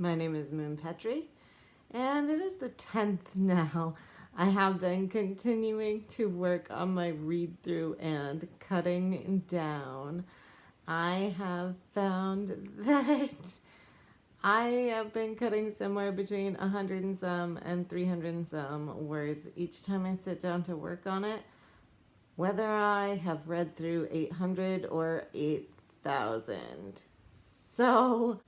My name is Moonpetrie, and it is the 10th now. I have been continuing to work on my read through and cutting down. I have found that I have been cutting somewhere between 100 and some and 300 and some words each time I sit down to work on it, whether I have read through 800 or 8,000. So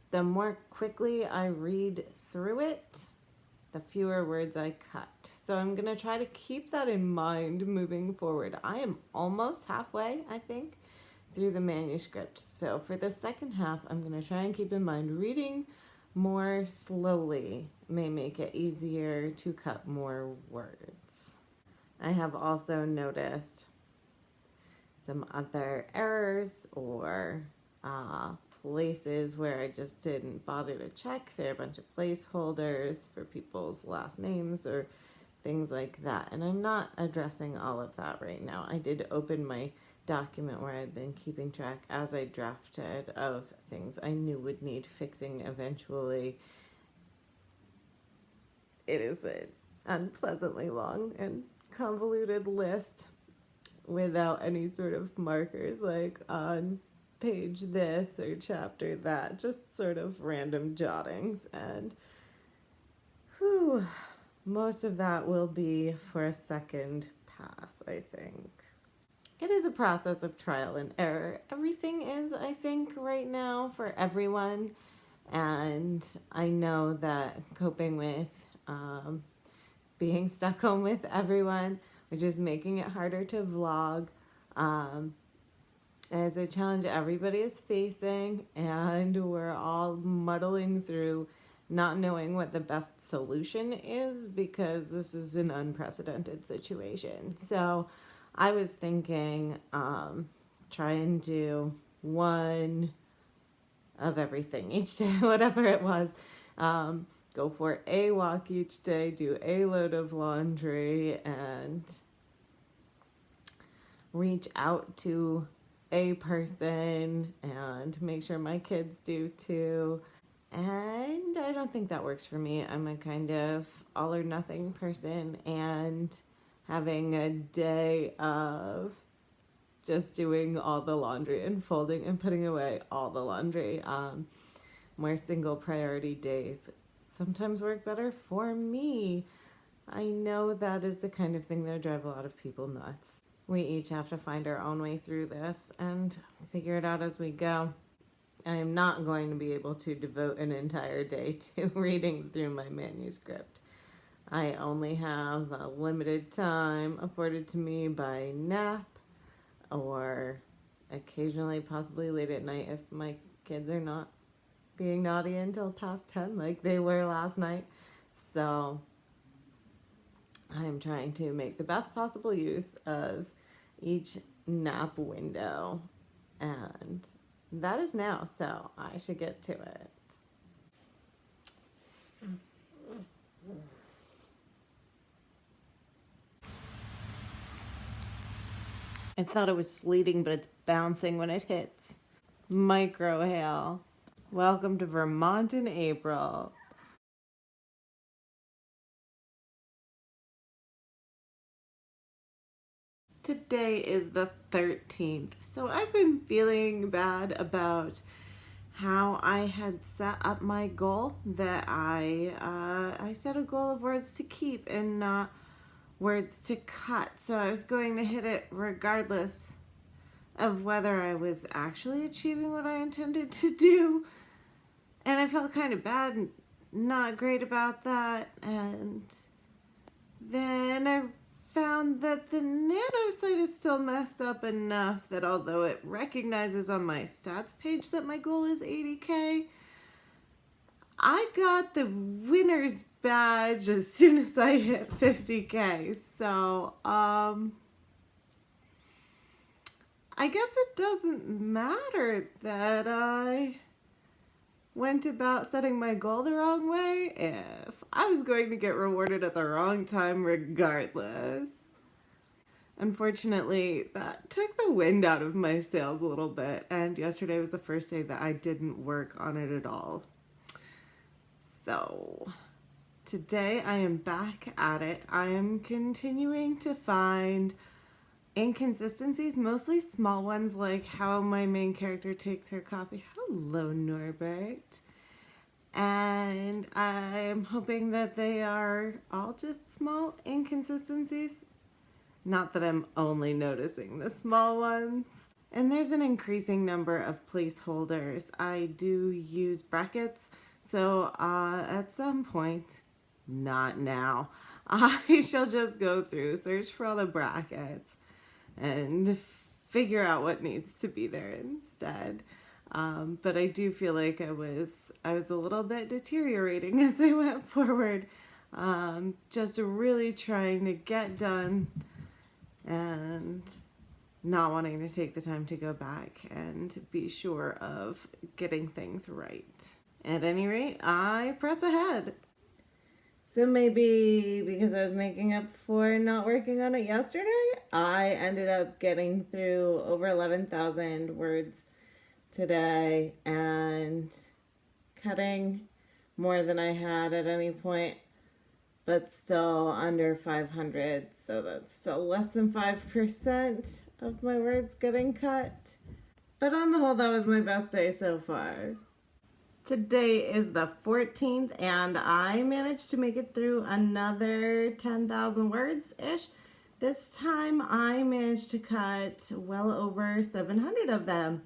the more quickly I read through it, the fewer words I cut. So I'm going to try to keep that in mind moving forward. I am almost halfway, I think, through the manuscript. So for the second half, I'm going to try and keep in mind reading more slowly may make it easier to cut more words. I have also noticed some other errors or places where I just didn't bother to check. There are a bunch of placeholders for people's last names or things like that. And I'm not addressing all of that right now. I did open my document where I've been keeping track as I drafted of things I knew would need fixing eventually. It is an unpleasantly long and convoluted list without any sort of markers like on page this or chapter that, just sort of random jottings. And most of that will be for a second pass, I think. It is a process of trial and error. Everything is, I think, right now for everyone. And I know that coping with being stuck home with everyone, which is making it harder to vlog, is a challenge everybody is facing, and we're all muddling through not knowing what the best solution is because this is an unprecedented situation. So I was thinking try and do one of everything each day, whatever it was. Go for a walk each day, do a load of laundry, and reach out to a person and make sure my kids do too. And I don't think that works for me. I'm a kind of all or nothing person, and having a day of just doing all the laundry and folding and putting away all the laundry, more single priority days sometimes work better for me. I know that is the kind of thing that would drive a lot of people nuts. We each have to find our own way through this and figure it out as we go. I am not going to be able to devote an entire day to reading through my manuscript. I only have a limited time afforded to me by nap or occasionally possibly late at night if my kids are not being naughty until past 10 like they were last night. So I'm trying to make the best possible use of each nap window, and that is now, so I should get to it. I thought it was sleeting, but it's bouncing when it hits. Micro hail. Welcome to Vermont in April. Today is the 13th, so I've been feeling bad about how I had set up my goal that I set a goal of words to keep and not words to cut. So I was going to hit it regardless of whether I was actually achieving what I intended to do. And I felt kind of bad and not great about that. And then I found that the Nano site is still messed up enough that although it recognizes on my stats page that my goal is 80K, I got the winner's badge as soon as I hit 50K. So, I guess it doesn't matter that I went about setting my goal the wrong way if I was going to get rewarded at the wrong time regardless. Unfortunately, that took the wind out of my sails a little bit, and yesterday was the first day that I didn't work on it at all. So today I am back at it. I am continuing to find inconsistencies, mostly small ones like how my main character takes her coffee. Hello, Norbert. And I'm hoping that they are all just small inconsistencies. Not that I'm only noticing the small ones. And there's an increasing number of placeholders. I do use brackets, so at some point, not now, I shall just go through, search for all the brackets, and figure out what needs to be there instead. But I do feel like I was a little bit deteriorating as I went forward, just really trying to get done and not wanting to take the time to go back and be sure of getting things right. At any rate, I press ahead. So maybe because I was making up for not working on it yesterday, I ended up getting through over 11,000 words today and cutting more than I had at any point, but still under 500, so that's still less than 5% of my words getting cut. But on the whole, that was my best day so far. Today is the 14th, and I managed to make it through another 10,000 words-ish. This time I managed to cut well over 700 of them,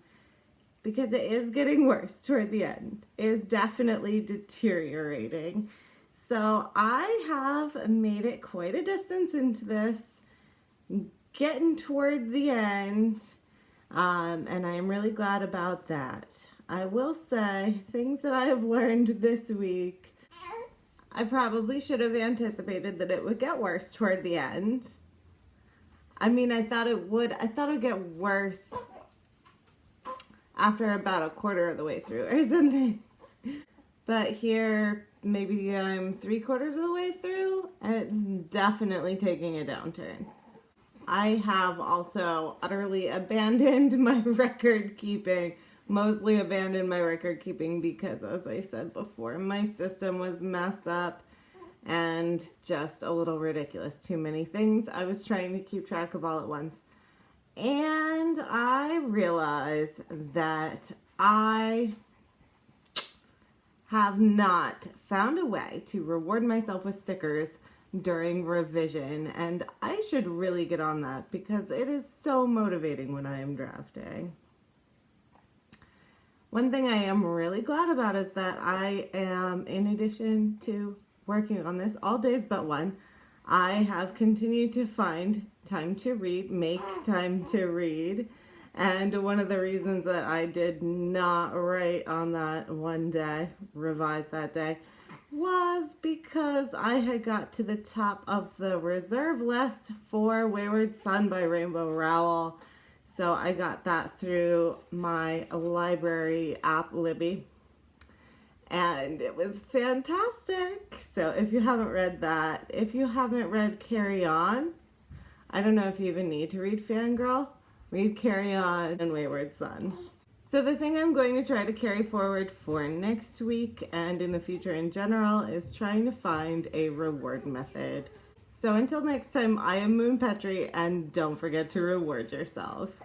because it is getting worse toward the end. It is definitely deteriorating. So I have made it quite a distance into this, getting toward the end, and I am really glad about that. I will say, things that I have learned this week, I probably should have anticipated that it would get worse toward the end. I mean, I thought it would get worse after about a quarter of the way through or something. But here, maybe I'm 3/4 of the way through, and it's definitely taking a downturn. I have also utterly abandoned my record keeping, mostly abandoned my record keeping because, as I said before, my system was messed up and just a little ridiculous. Too many things I was trying to keep track of all at once. And I realized that I have not found a way to reward myself with stickers during revision, and I should really get on that because it is so motivating when I am drafting. One thing I am really glad about is that I am, in addition to working on this all days but one, I have continued to find time to read, make time to read. And one of the reasons that I did not write on that one day, revise that day, was because I had got to the top of the reserve list for Wayward Son by Rainbow Rowell. So I got that through my library app, Libby. And it was fantastic. So if you haven't read that, if you haven't read Carry On, I don't know if you even need to read Fangirl. Read Carry On and Wayward Son. So the thing I'm going to try to carry forward for next week and in the future in general is trying to find a reward method. So until next time, I am Moonpetrie, and don't forget to reward yourself.